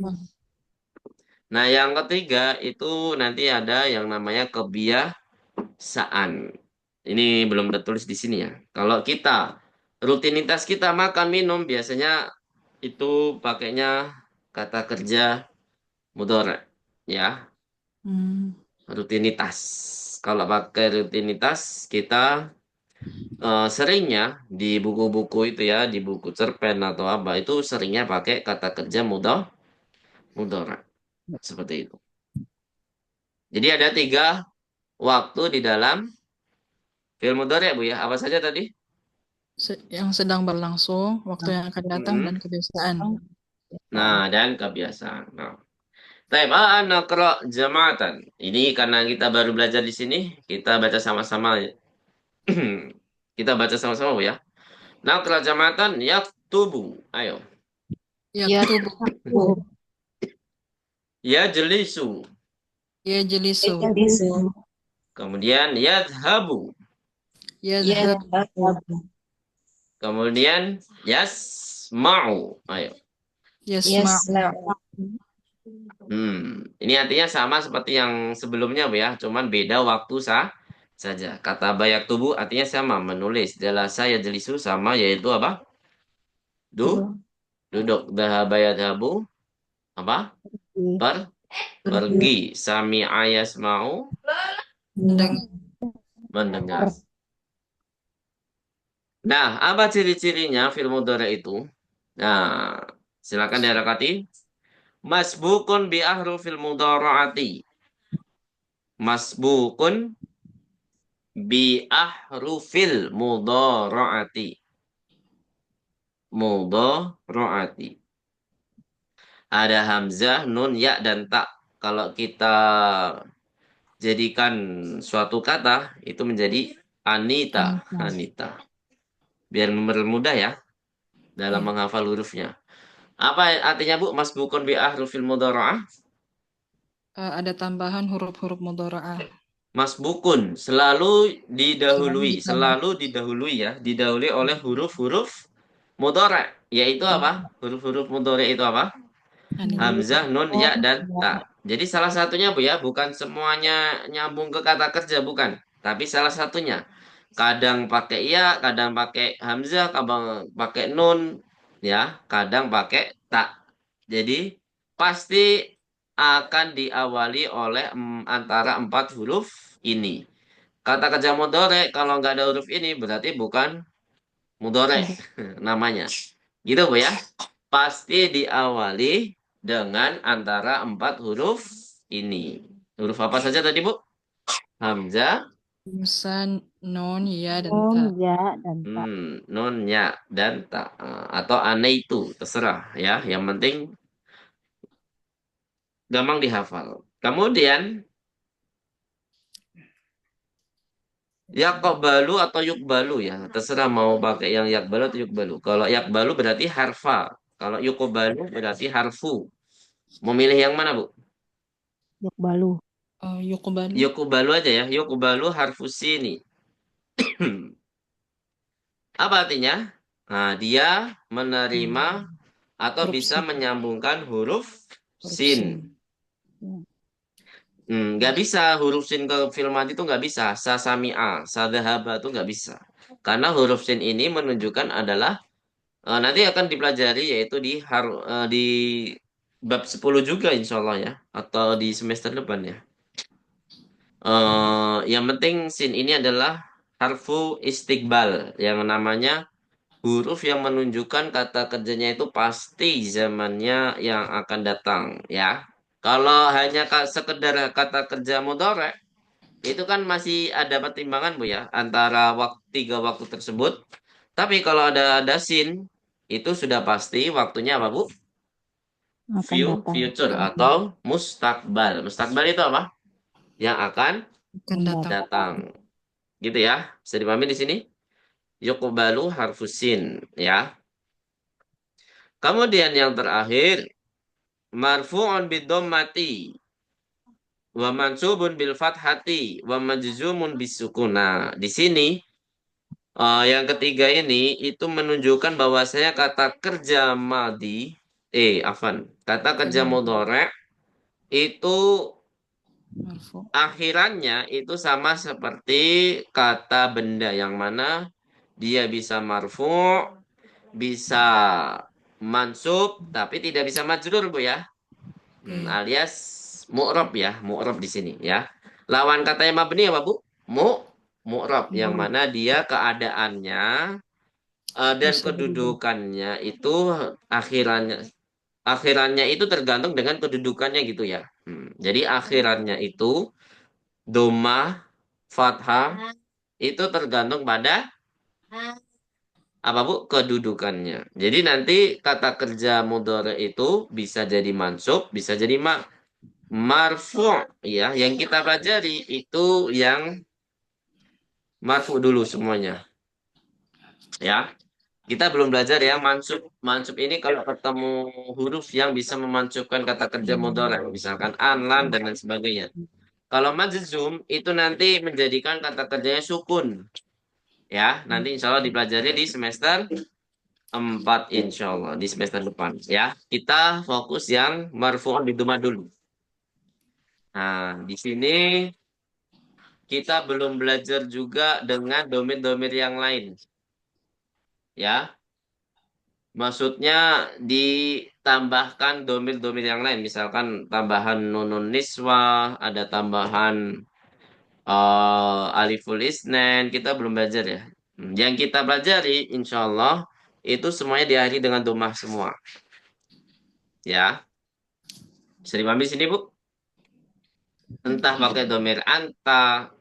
S1: Nah, yang ketiga itu nanti ada yang namanya kebiasaan. Ini belum tertulis di sini ya. Kalau kita rutinitas kita makan minum biasanya itu pakainya kata kerja mudhari, ya. Rutinitas. Kalau pakai rutinitas kita seringnya di buku-buku itu ya, di buku cerpen atau apa itu seringnya pakai kata kerja mudhari. Seperti itu. Jadi ada 3 waktu di dalam fi'il mudhari, Bu ya. Apa saja tadi?
S2: Yang sedang berlangsung, waktu yang akan datang, dan kebiasaan.
S1: Nah, dan kebiasaan. Nah. Baik, naqra jama'atan. Ini karena kita baru belajar di sini, kita baca sama-sama. Kita baca sama-sama, Bu ya. Naqra jama'atan yaktubu. Ayo.
S2: Yaktubu,
S1: Yajlisu.
S2: yajlisu,
S1: Kemudian yadhabu.
S2: yadhhabu,
S1: Kemudian yasma'u. Ayo.
S2: yasma'u.
S1: Ini artinya sama seperti yang sebelumnya, Bu ya. Cuman beda waktu saja. Kata bayak tubuh artinya sama, menulis. Jalasa yajlisu sama, yaitu apa? Duduk. Dhahaba yadhabu. Apa? Pergi. Sami'a yasma'u. Mendengar. Nah, apa ciri-cirinya fil mudhari itu? Nah, silakan diharakati. Masbukun bi ahrufil mudhara'ati. Masbukun bi ahrufil mudhara'ati. Mudhara'ati. Ada hamzah, nun, ya, dan tak. Kalau kita jadikan suatu kata, itu menjadi Anita. Anita. Biar mempermudah ya dalam menghafal hurufnya. Apa artinya, Bu? Masbukun bi ahrufil mudhara'ah?
S2: Ada tambahan huruf-huruf mudhara'ah.
S1: Masbukun selalu didahului ya, didahului oleh huruf-huruf mudhari', yaitu apa? Huruf-huruf mudhari' itu apa? Hamzah, nun, ya, dan ta. Jadi salah satunya Bu ya, bukan semuanya nyambung ke kata kerja, bukan. Tapi salah satunya. Kadang pakai ya, kadang pakai hamzah, kadang pakai nun, ya, kadang pakai tak. Jadi pasti akan diawali oleh antara 4 huruf ini. Kata kerja mudhari kalau nggak ada huruf ini berarti bukan mudhari
S5: Udah.
S1: namanya. Gitu Bu ya. Pasti diawali dengan antara 4 huruf ini. Huruf apa saja tadi Bu? Hamzah,
S2: Hamzah, nun, ya, dan
S5: Nun,
S2: ta.
S5: ya, dan tak.
S1: nun, ya, dan ta. Atau ane itu, terserah ya. Yang penting gampang dihafal. Kemudian yakbalu atau yukbalu ya. Terserah mau pakai yang yakbalu atau yukbalu. Kalau yakbalu berarti harfa. Kalau yukbalu berarti harfu. Mau milih yang mana Bu?
S5: Yukbalu.
S2: Yuqbalu.
S1: Yukbalu aja ya. Yukbalu harfu sini. Apa artinya? Nah, dia menerima atau
S2: Huruf
S1: bisa
S2: sin.
S1: menyambungkan huruf
S2: Huruf
S1: sin.
S2: sin.
S1: Nggak bisa huruf sin ke fi'il madhi itu nggak bisa. Sasami'a, sadahaba itu nggak bisa. Karena huruf sin ini menunjukkan adalah nanti akan dipelajari yaitu di bab 10 juga insya Allah ya. Atau di semester depan ya. Yang penting sin ini adalah harfu istiqbal yang namanya huruf yang menunjukkan kata kerjanya itu pasti zamannya yang akan datang ya. Kalau hanya sekedar kata kerja mudhari itu kan masih ada pertimbangan Bu ya antara 3 waktu tersebut. Tapi kalau ada sin itu sudah pasti waktunya apa Bu?
S5: Akan datang.
S1: Future atau mustakbal. Mustakbal itu apa? Yang akan
S2: Akan datang.
S1: datang. Gitu ya. Bisa dipahami di sini? Yuqbalu harfusin ya. Kemudian yang terakhir marfu'un bidhammati wa mansubun bil fathati wa majzumun bisukun. Nah, di sini yang ketiga ini itu menunjukkan bahwasanya kata kerja madhi kata kerja mudhari itu
S2: Marfu.
S1: akhirannya itu sama seperti kata benda yang mana dia bisa marfu', bisa mansub tapi tidak bisa majrur Bu ya. Alias mu'rab ya, mu'rab di sini ya. Lawan katanya mabni apa Bu? Mu'rab yang mana dia keadaannya dan
S2: Bisa berubah.
S1: kedudukannya itu akhirannya akhirannya itu tergantung dengan kedudukannya gitu ya. Jadi akhirannya itu domah, fathah itu tergantung pada apa Bu? Kedudukannya. Jadi nanti kata kerja mudhari itu bisa jadi mansub, bisa jadi marfu' ya. Yang kita pelajari itu yang marfu' dulu semuanya. Ya. Kita belum belajar ya mansub. Mansub ini kalau ketemu huruf yang bisa memansubkan kata kerja mudhari, misalkan an, lan dan lain sebagainya. Kalau majzum itu nanti menjadikan kata kerjanya sukun. Ya, nanti insya Allah dipelajari di semester 4 insya Allah di semester depan ya. Kita fokus yang marfu'un bidhamma dulu. Nah, di sini kita belum belajar juga dengan domir-domir yang lain. Ya, maksudnya ditambahkan domir-domir yang lain. Misalkan tambahan nunun niswah, ada tambahan aliful isnen. Kita belum belajar ya. Yang kita pelajari insya Allah itu semuanya diakhiri dengan domah semua. Ya, bisa dipahami sini Bu? Entah pakai domir anta.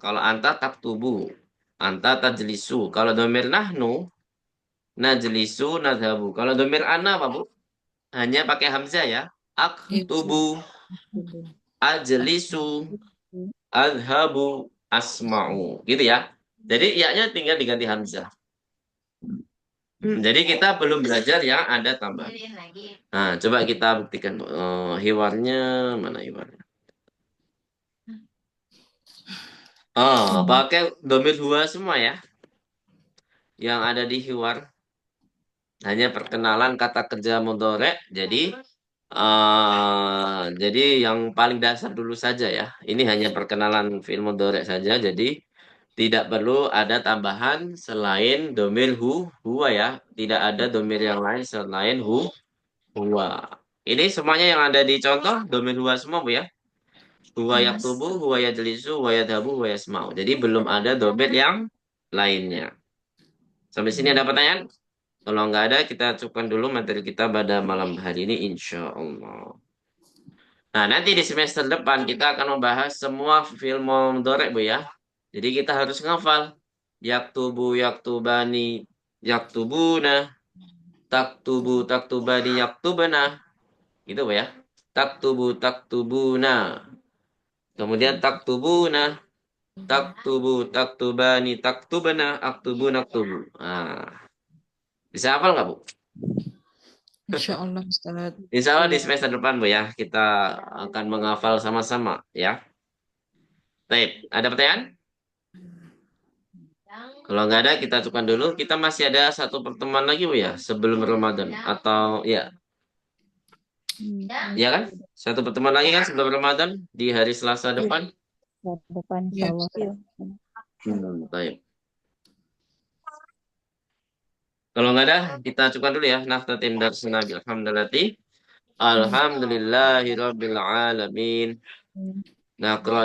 S1: Kalau anta tak tubuh. Anta tajlisu. Kalau domir nahnu, najlisu nadhabu. Kalau domir ana apa Bu? Hanya pakai hamzah ya.
S2: Itu.
S1: Aktubu, ajlisu, adhabu, asma'u. Gitu ya. Jadi ya-nya tinggal diganti hamzah. Jadi kita belum belajar yang ada tambahan. Nah, coba kita buktikan. Hiwarnya, mana hiwarnya? Pakai domir huwa semua ya. Yang ada di hiwar. Hanya perkenalan kata kerja mudhari. Jadi Jadi yang paling dasar dulu saja ya. Ini hanya perkenalan fi'il mudhari' saja. Jadi tidak perlu ada tambahan selain domir huwa ya. Tidak ada domir yang lain selain huwa. Ini semuanya yang ada di contoh domir huwa semua Bu ya. Huwa yaktubu, huwa yajlisu, huwa yadhabu, huwa yasma'u. Jadi belum ada domir yang lainnya. Sampai sini ada pertanyaan? Kalau nggak ada, kita cukupkan dulu materi kita pada malam hari ini, insya Allah. Nah, nanti di semester depan kita akan membahas semua fi'il mudhari' Bu ya. Jadi kita harus ngafal. Yaktubu, yaktubani, yaktubuna, taktubu, taktubani, yaktubana. Gitu Bu ya. Taktubu, taktubuna. Kemudian taktubuna, taktubu, taktubani, taktubana, aktubu, naktubu. Nah, bisa hafal nggak Bu?
S2: Insya Allah Ustaz.
S1: Insya Allah di semester depan Bu ya. Kita akan menghafal sama-sama ya. Baik, ada pertanyaan? Kalau nggak ada, kita cukupkan dulu. Kita masih ada satu pertemuan lagi Bu ya, sebelum Ramadan. Atau ya, ya kan? Satu pertemuan lagi kan sebelum Ramadan di hari Selasa depan.
S5: Depan
S2: Ya,
S5: insya Allah.
S1: Baik. Kalau nggak ada, kita cukupkan dulu ya. Naftatim darsana bilhamdalati. Alhamdulillahirabbil alamin. Nah, kalau ada